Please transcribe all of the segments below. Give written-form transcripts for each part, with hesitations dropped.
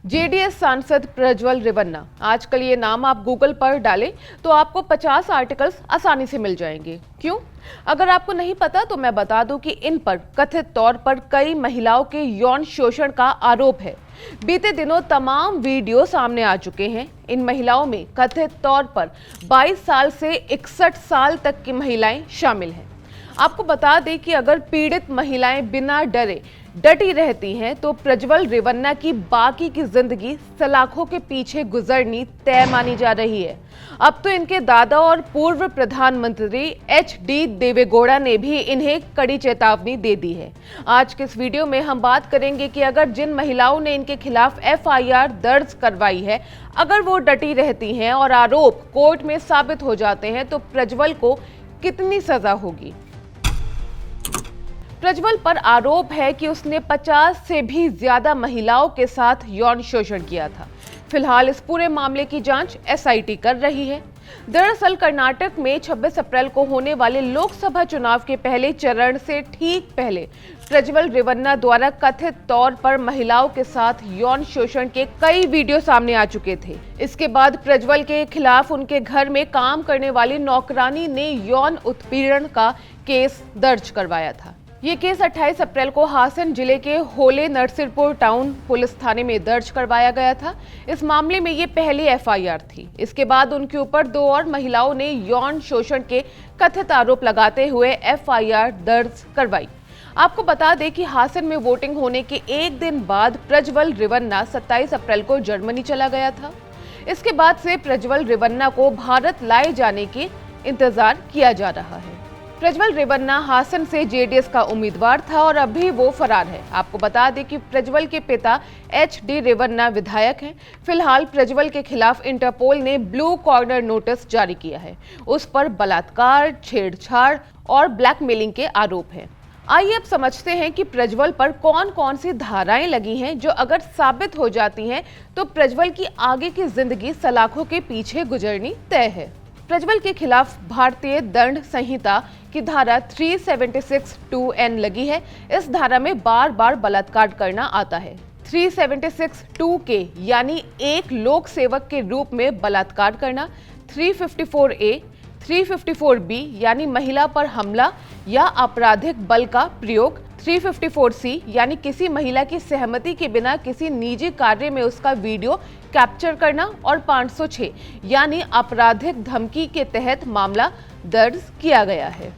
JDS सांसद प्रज्वल रेवन्ना। आजकल ये नाम आप गूगल पर डालें तो आपको 50 आर्टिकल्स आसानी से मिल जाएंगे। क्यों? अगर आपको नहीं पता तो मैं बता दूं कि इन पर कथित तौर पर कई महिलाओं के यौन शोषण का आरोप है। बीते दिनों तमाम वीडियो सामने आ चुके हैं। इन महिलाओं में कथित तौर पर 22 साल से 61 साल तक की महिलाएं शामिल हैं। आपको बता दें कि अगर पीड़ित महिलाएं बिना डरे डटी रहती हैं तो प्रज्वल रेवन्ना की बाकी की जिंदगी सलाखों के पीछे गुजरनी तय मानी जा रही है। अब तो इनके दादा और पूर्व प्रधानमंत्री एच.डी. देवेगौड़ा ने भी इन्हें कड़ी चेतावनी दे दी है। आज के इस वीडियो में हम बात करेंगे कि अगर जिन महिलाओं ने इनके खिलाफ एफआईआर दर्ज करवाई है, अगर वो डटी रहती हैं और आरोप कोर्ट में साबित हो जाते हैं तो प्रज्वल को कितनी सजा होगी। प्रज्वल पर आरोप है कि उसने 50 से भी ज्यादा महिलाओं के साथ यौन शोषण किया था। फिलहाल इस पूरे मामले की जांच एसआईटी कर रही है। दरअसल कर्नाटक में 26 अप्रैल को होने वाले लोकसभा चुनाव के पहले चरण से ठीक पहले प्रज्वल रेवन्ना द्वारा कथित तौर पर महिलाओं के साथ यौन शोषण के कई वीडियो सामने आ चुके थे। इसके बाद प्रज्वल के खिलाफ उनके घर में काम करने वाली नौकरानी ने यौन उत्पीड़न का केस दर्ज करवाया था। ये केस 28 अप्रैल को हासन जिले के होले नरसिंहपुर टाउन पुलिस थाने में दर्ज करवाया गया था। इस मामले में ये पहली एफआईआर थी। इसके बाद उनके ऊपर 2 और महिलाओं ने यौन शोषण के कथित आरोप लगाते हुए एफआईआर दर्ज करवाई। आपको बता दें कि हासन में वोटिंग होने के एक दिन बाद प्रज्वल रेवन्ना 27 अप्रैल को जर्मनी चला गया था। इसके बाद से प्रज्वल रेवन्ना को भारत लाए जाने की इंतजार किया जा रहा है। प्रज्वल रेवन्ना हासन से जेडीएस का उम्मीदवार था और अभी वो फरार है। आपको बता दें कि प्रज्वल के पिता एच.डी. रेवन्ना विधायक हैं। फिलहाल प्रज्वल के खिलाफ इंटरपोल ने ब्लू कॉर्नर नोटिस जारी किया है। उस पर बलात्कार, छेड़छाड़ और ब्लैकमेलिंग के आरोप हैं। आइए अब समझते हैं कि प्रज्वल पर कौन कौन सी धाराएं लगी हैं जो अगर साबित हो जाती हैं तो प्रज्वल की आगे की जिंदगी सलाखों के पीछे गुजरनी तय है। प्रज्वल के खिलाफ भारतीय दंड संहिता की धारा 376(2)(n लगी है। इस धारा में बार बार बलात्कार करना आता है। 376(2) के यानी एक लोक सेवक के रूप में बलात्कार करना, 354(a), 354(b) यानी महिला पर हमला या आपराधिक बल का प्रयोग, 354(c) यानी किसी महिला की सहमति के बिना किसी निजी कार्य में उसका वीडियो कैप्चर करना और 506 यानी आपराधिक धमकी के तहत मामला दर्ज किया गया है।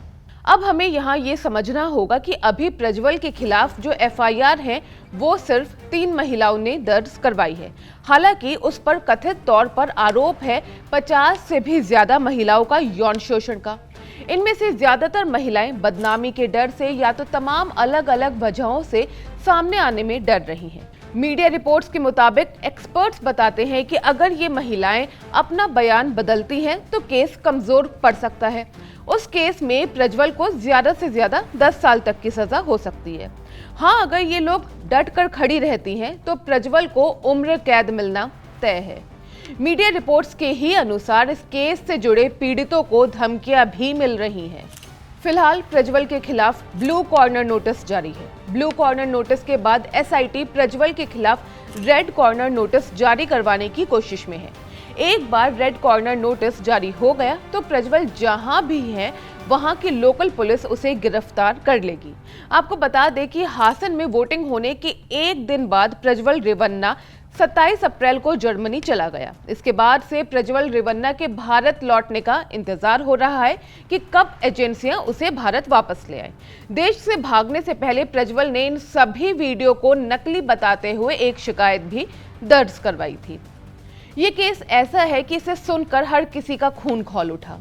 अब हमें यहाँ ये समझना होगा कि अभी प्रज्वल के खिलाफ जो एफआईआर है वो सिर्फ 3 महिलाओं ने दर्ज करवाई है। हालांकि उस पर कथित तौर पर आरोप है 50 से भी ज्यादा महिलाओं का यौन शोषण का। इनमें से ज्यादातर महिलाएं बदनामी के डर से या तो तमाम अलग अलग वजहों से सामने आने में डर रही हैं। मीडिया रिपोर्ट्स के मुताबिक एक्सपर्ट्स बताते हैं कि अगर ये महिलाएं अपना बयान बदलती हैं तो केस कमजोर पड़ सकता है। उस केस में प्रज्वल को ज्यादा से ज्यादा 10 साल तक की सजा हो सकती है। हाँ, अगर ये लोग डट कर खड़ी रहती हैं तो प्रज्वल को उम्र कैद मिलना तय है। मीडिया रिपोर्ट्स के ही अनुसार इस केस से जुड़े पीड़ितों को धमकियां भी मिल रही हैं। फिलहाल प्रज्वल के खिलाफ ब्लू कॉर्नर नोटिस जारी है। ब्लू कॉर्नर नोटिस के बाद एसआईटी प्रज्वल के खिलाफ रेड कॉर्नर नोटिस जारी करवाने की कोशिश में है। एक बार रेड कॉर्नर नोटिस जारी हो गया तो प्रज्वल जहां भी है वहां की लोकल पुलिस उसे गिरफ्तार कर लेगी। आपको बता दें कि हासन में वोटिंग होने के एक दिन बाद प्रज्वल रेवन्ना 27 अप्रैल को जर्मनी चला गया। इसके बाद से प्रज्वल रेवन्ना के भारत लौटने का इंतजार हो रहा है कि कब एजेंसियां उसे भारत वापस ले आए। देश से भागने से पहले प्रज्वल ने इन सभी वीडियो को नकली बताते हुए एक शिकायत भी दर्ज करवाई थी। ये केस ऐसा है कि इसे सुनकर हर किसी का खून खौल उठा।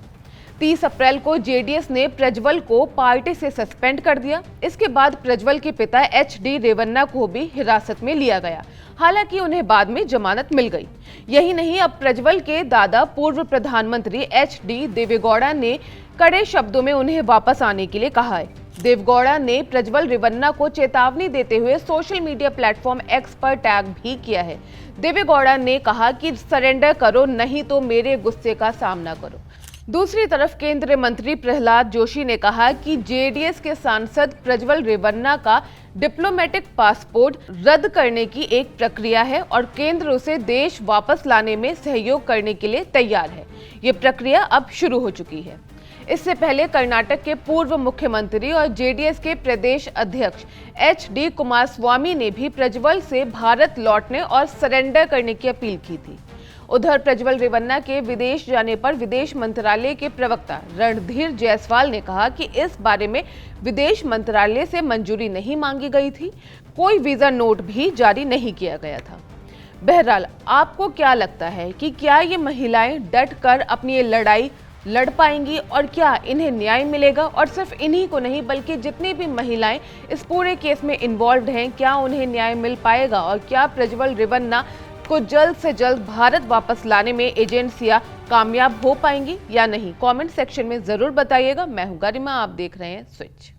30 अप्रैल को जेडीएस ने प्रज्वल को पार्टी से सस्पेंड कर दिया। इसके बाद प्रज्वल के पिता एच.डी. रेवन्ना को भी हिरासत में लिया गया। हालांकि उन्हें बाद में जमानत मिल गई। यही नहीं, अब प्रज्वल के दादा पूर्व प्रधानमंत्री एच.डी. देवेगौड़ा ने कड़े शब्दों में उन्हें वापस आने के लिए कहा है। देवेगौड़ा ने प्रज्वल रेवन्ना को चेतावनी देते हुए सोशल मीडिया प्लेटफॉर्म एक्स पर टैग भी किया है। देवेगौड़ा ने कहा कि सरेंडर करो नहीं तो मेरे गुस्से का सामना करो। दूसरी तरफ केंद्रीय मंत्री प्रहलाद जोशी ने कहा कि जेडीएस के सांसद प्रज्वल रेवन्ना का डिप्लोमेटिक पासपोर्ट रद्द करने की एक प्रक्रिया है और केंद्र उसे देश वापस लाने में सहयोग करने के लिए तैयार है। ये प्रक्रिया अब शुरू हो चुकी है। इससे पहले कर्नाटक के पूर्व मुख्यमंत्री और जेडीएस के प्रदेश अध्यक्ष एच.डी. कुमारस्वामी ने भी प्रज्वल से भारत लौटने और सरेंडर करने की अपील की थी। उधर प्रज्वल रेवन्ना के विदेश जाने पर विदेश मंत्रालय के प्रवक्ता रणधीर जायसवाल ने कहा कि इस बारे में विदेश मंत्रालय से मंजूरी नहीं मांगी गई थी, कोई वीजा नोट भी जारी नहीं किया गया था। बहरहाल, आपको क्या लगता है कि क्या ये महिलाएं डट कर अपनी ये लड़ाई लड़ पाएंगी और क्या इन्हें न्याय मिलेगा? और सिर्फ इन्हीं को नहीं बल्कि जितनी भी महिलाएं इस पूरे केस में इन्वॉल्व हैं, क्या उन्हें न्याय मिल पाएगा? और क्या प्रज्वल रेवन्ना को जल्द से जल्द भारत वापस लाने में एजेंसियां कामयाब हो पाएंगी या नहीं? कमेंट सेक्शन में जरूर बताइएगा। मैं हूं गरिमा, आप देख रहे हैं स्विच।